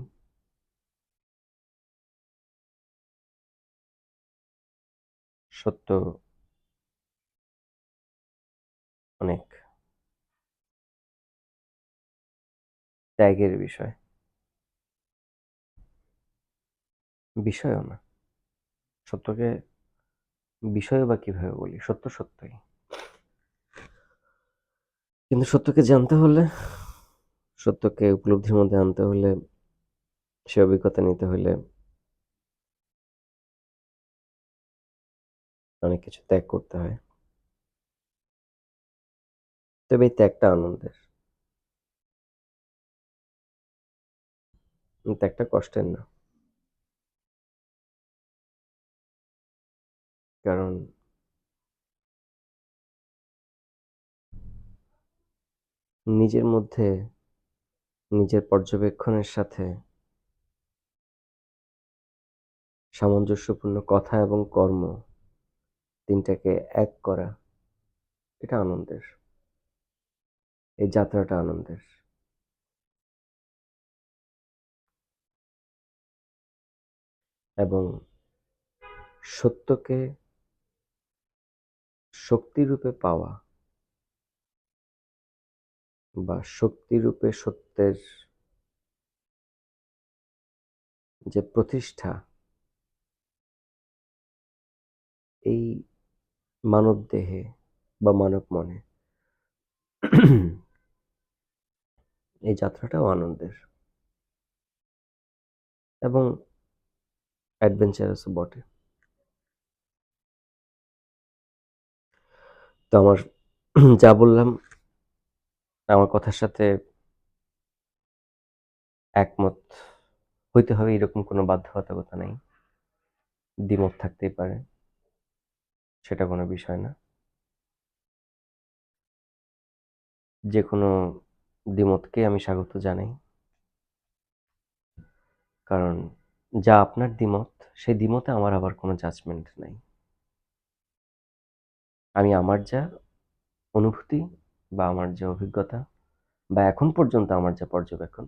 সত্য অনেক ত্যাগের বিষয়। বিষয়ও না। সত্যকে বিষয় বা কিভাবে বলি, সত্য সত্যই। কিন্তু সত্যকে জানতে হলে, সত্যকে উপলব্ধির মধ্যে আনতে হলে, সে অভিজ্ঞতা নিতে হলে অনেক কিছু ত্যাগ করতে হয়। তবে এই ত্যাগটা আনন্দের, ত্যাগটা কষ্টের না। কারণ নিজের মধ্যে নিজের পর্যবেক্ষণের সাথে সামঞ্জস্যপূর্ণ কথা এবং কর্ম তিনটাকে এক করা, এটা আনন্দের। এই যাত্রাটা আনন্দের। এবং সত্যকে শক্তিরূপে পাওয়া বা শক্তিরূপে সত্যের যে প্রতিষ্ঠা, এই মানব দেহে বা মানব মনে, এই যাত্রাটাও আনন্দের এবং অ্যাডভেঞ্চারাসও বটে। তো আমার যা বললাম, আমার কথার সাথে একমত হইতে হবে এরকম কোনো বাধ্যবাধকতা নেই। দ্বিমত থাকতেই পারে। সেটা কোনো বিষয় না। যে কোনো দ্বিমতকে আমি স্বাগত জানাই। কারণ যা আপনার দ্বিমত, সেই দ্বিমতে আমার আবার কোনো জাজমেন্ট নাই। আমি আমার যা অনুভূতি বা আমার যে অভিজ্ঞতা বা এখন পর্যন্ত আমার যা পর্যবেক্ষণ,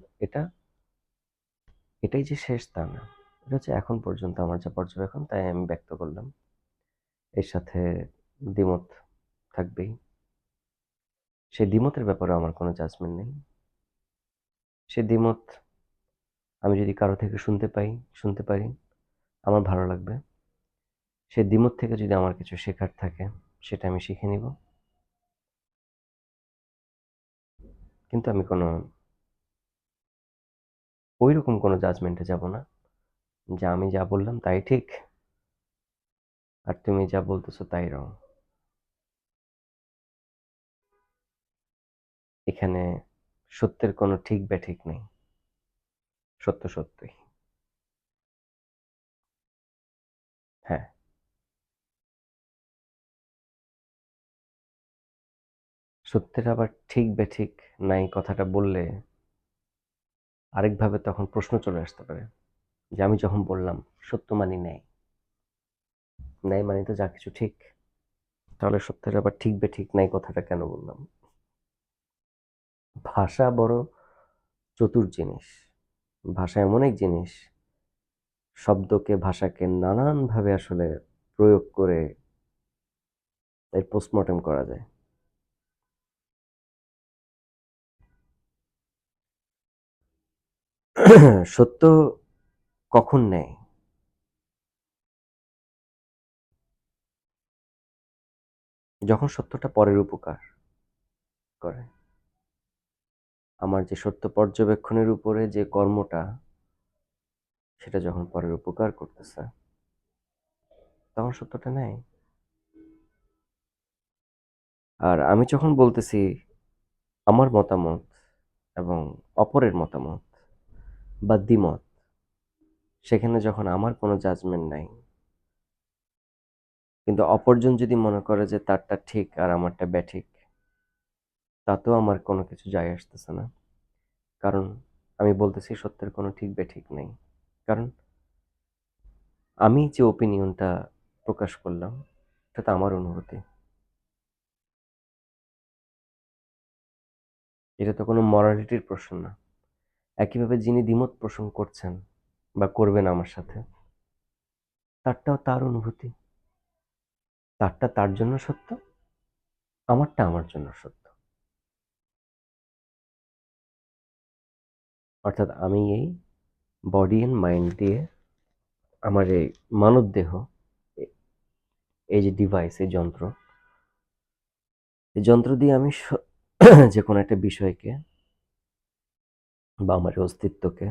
এটাই যে শেষ তা না। এটা হচ্ছে এখন পর্যন্ত আমার যা পর্যবেক্ষণ, তাই আমি ব্যক্ত করলাম। এর সাথে দ্বিমত থাকবেই। সেই দ্বিমতের ব্যাপারেও আমার কোনো জাজমেন্ট নেই। সে দ্বিমত আমি যদি কারো থেকে শুনতে পারি, আমার ভালো লাগবে। সে দ্বিমত থেকে যদি আমার কিছু শেখার থাকে, সেটা আমি শিখে নিব। কিন্তু আমি ঐরকম কোনো জাজমেন্টে যাব না যে আমি যা বললাম তাই ঠিক আর তুমি যা বলতেছো তাই রং। এখানে সত্যের কোনো ঠিক ব্যাঠিক নেই। সত্য সত্যই। হ্যাঁ, সত্যের আবার ঠিক ব্যাঠিক নাই কথাটা বললে আরেকভাবে তখন প্রশ্ন চলে আসতে পারে যে আমি যখন বললাম সত্য মানি ন্যায়, ন্যায় মানি তো যা কিছু ঠিক, তাহলে সত্যের আবার ঠিক ব্যাঠিক নাই কথাটা কেন বললাম? ভাষা বড় চতুর জিনিস। ভাষা এমন এক জিনিস, ভাষাকে নানানভাবে আসলে প্রয়োগ করে এর পোস্টমর্টেম করা যায়। সত্য কখন নেয়? যখন সত্যটা পরের উপকার করে। আমার যে সত্য পর্যবেক্ষণের উপরে যে কর্মটা, সেটা যখন পরের উপকার করতেছে, তখন সত্যটা নেয়। আর আমি যখন বলতেছি আমার মতামত এবং অপরের মতামত বা দ্বিমত, সেখানে যখন আমার কোনো জাজমেন্ট নাই, কিন্তু অপরজন যদি মনে করে যে তারটা ঠিক আর আমারটা ব্যাঠিক, তাতেও আমার কোনো কিছু যায় আসতেছে না। কারণ আমি বলতেছি সত্যের কোনো ঠিক ব্যাঠিক নেই। কারণ আমি যে ওপিনিয়নটা প্রকাশ করলাম, এটা তো আমার অনুভূতি। এটা তো কোনো মরালিটির প্রশ্ন না। একইভাবে যিনি দ্বিমত পোষণ করছেন বা করবেন আমার সাথে, তারটাও তার অনুভূতি। তারটা তার জন্য সত্য, আমারটা আমার জন্য সত্য। অর্থাৎ আমি এই বডি এন্ড মাইন্ড দিয়ে, আমার এই মানব দেহ, এই যে ডিভাইস, এই যন্ত্র, এই যন্ত্র দিয়ে আমি যে কোনো একটা বিষয়কে বা আমার অস্তিত্বকে,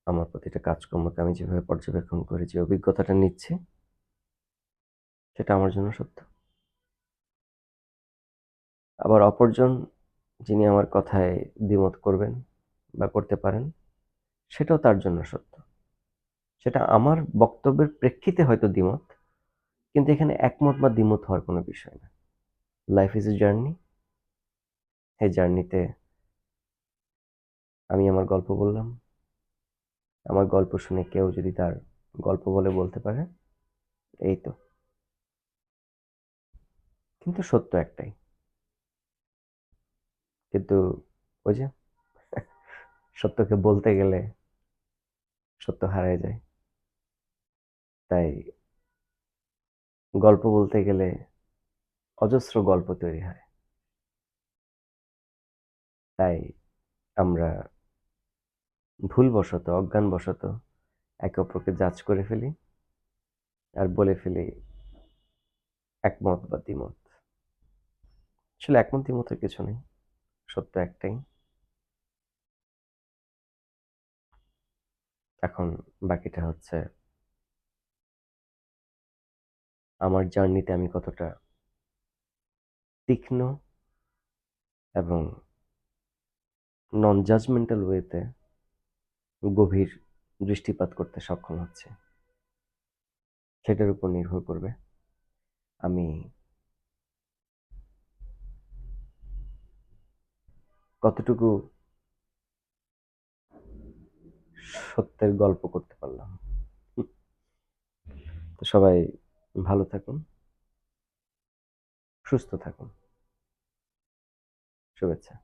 আমার প্রতিটা কাজকর্মকে আমি যেভাবে পর্যবেক্ষণ করি, যে অভিজ্ঞতাটা নিচ্ছি, সেটা আমার জন্য সত্য। আবার অপরজন যিনি আমার কথায় দ্বিমত করবেন বা করতে পারেন, সেটাও তার জন্য সত্য। সেটা আমার বক্তব্যের প্রেক্ষিতে হয়তো দ্বিমত, কিন্তু এখানে একমত বা দ্বিমত হওয়ার কোনো বিষয় না। Life is a journey. এই জার্নিতে আমি আমার গল্প বললাম। আমার গল্প শুনে কেউ যদি তার গল্প বলতে পারে, এই তো। কিন্তু সত্য একটাই। কিন্তু ওই যে সত্যকে বলতে গেলে সত্য হারায় যায়। তাই গল্প বলতে গেলে অজস্র গল্প তৈরি হয়। তাই আমরা ভুলবশত, অজ্ঞানবশত একে অপরকে জাজ করে ফেলি আর বলে ফেলি একমত বা দ্বিমত। আসলে একমত দ্বিমতের কিছু নেই। সত্য একটাই। এখন বাকিটা হচ্ছে আমার জার্নিতে আমি কতটা তীক্ষ্ণ এবং নন জাজমেন্টাল ওয়েতে গভীর দৃষ্টিপাত করতে সক্ষম হচ্ছে, সেটার উপর নির্ভর করবে। আমি কতটুকু সত্যের গল্প করতে পারলাম। তো সবাই ভালো থাকুন, সুস্থ থাকুন। শুভেচ্ছা।